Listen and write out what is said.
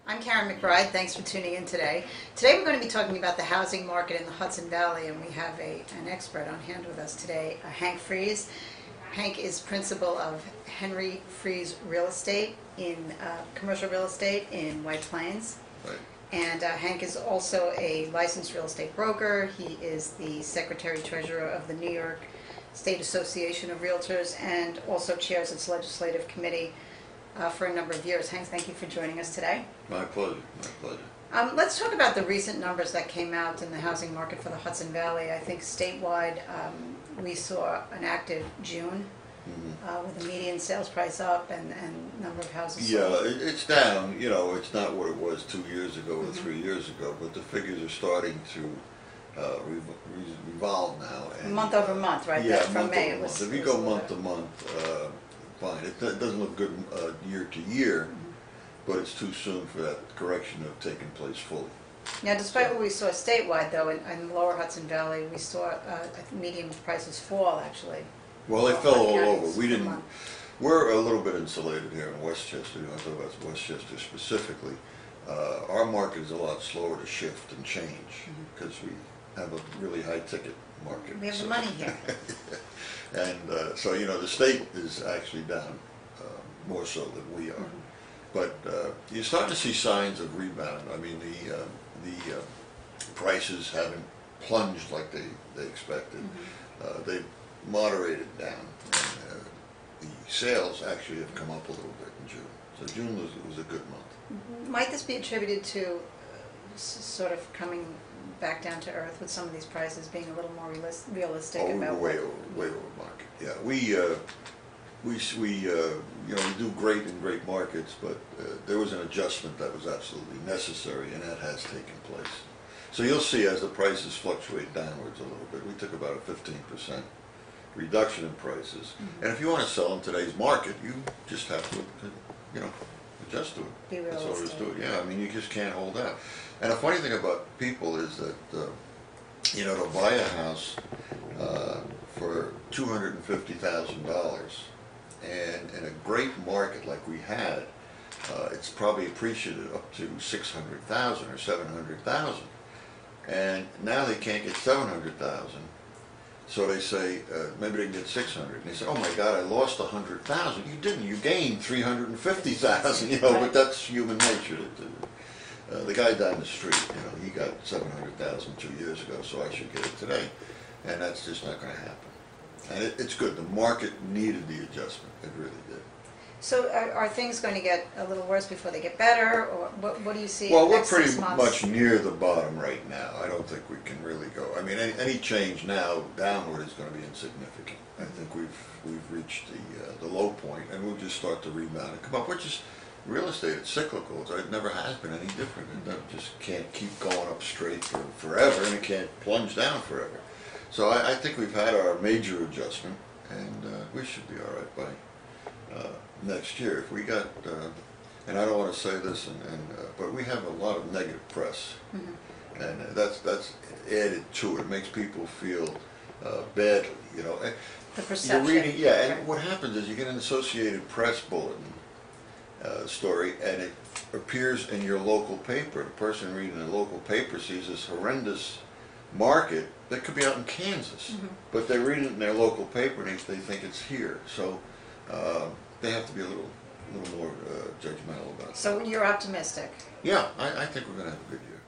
I'm Caryn McBride. Thanks for tuning in today. Today we're going to be talking about the housing market in the Hudson Valley, and we have an expert on hand with us today, Hank Freeze. Hank is principal of Henry Freeze Real Estate in commercial real estate in White Plains. Right. And Hank is also a licensed real estate broker. He is the secretary treasurer of the New York State Association of Realtors and also chairs its legislative committee for a number of years. Hank, thank you for joining us today. My pleasure, my pleasure. Let's talk about the recent numbers that came out in the housing market for the Hudson Valley. I think statewide we saw an active June with the median sales price up and number of houses sold. Yeah, it's down. You know, it's not what it was 2 years ago or 3 years ago, but the figures are starting to revolve now. And, month over month, right? Yeah, from May. It was, if you go month to month, fine. It doesn't look good year to year, but it's too soon for that correction to have taken place fully. Now, despite what we saw statewide, though, in lower Hudson Valley, we saw median prices fall, actually. Well, they fell all over. We didn't. Month. We're a little bit insulated here in Westchester. I talk about Westchester specifically. Our market is a lot slower to shift and change because we have a really high ticket market. We have the money here. And so, you know, the state is actually down more so than we are. But you're starting to see signs of rebound. I mean, the prices haven't plunged like they expected. They've moderated down. And, the sales actually have come up a little bit in June. So June was a good month. Might this be attributed to sort of coming back down to earth with some of these prices being a little more realistic? Oh, we were way over market. Yeah, we you know, we do great in great markets, but there was an adjustment that was absolutely necessary, and that has taken place. So you'll see as the prices fluctuate downwards a little bit. We took about a 15% reduction in prices, and if you want to sell in today's market, you just have to, you know, adjust to it. Be That's all there is realistic. to it. Yeah, I mean, you just can't hold out. And the funny thing about people is that, you know, to buy a house for $250,000, and in a great market like we had, it's probably appreciated up to $600,000 or $700,000. And now they can't get $700,000. So they say, maybe they can get $600,000. And they say, oh my God, I lost $100,000. You didn't. You gained $350,000. You know, but that's human nature. The guy down the street, you know, he got $700,000 2 years ago, so I should get it today. And that's just not going to happen. And it's good. The market needed the adjustment. It really did. So are things going to get a little worse before they get better, or what do you see? Well, in the we're next pretty 6 months? much near the bottom right now. I don't think we can really go. I mean, any change now downward is going to be insignificant. I think we've reached the low point, and we'll just start to rebound and come up. Which is real estate. It's cyclical. It never has been any different. It just can't keep going up straight for forever, and it can't plunge down forever. So I think we've had our major adjustment, and we should be all right by next year. If we got, and I don't want to say this, but we have a lot of negative press, and that's added to it. It makes people feel badly, you know. The perception. You're reading, yeah, and what happens is you get an Associated Press bulletin story, and it appears in your local paper. The person reading the local paper sees this horrendous market that could be out in Kansas, but they read it in their local paper and they think it's here. So they have to be a little more judgmental about it. So you're optimistic? Yeah, I think we're going to have a good year.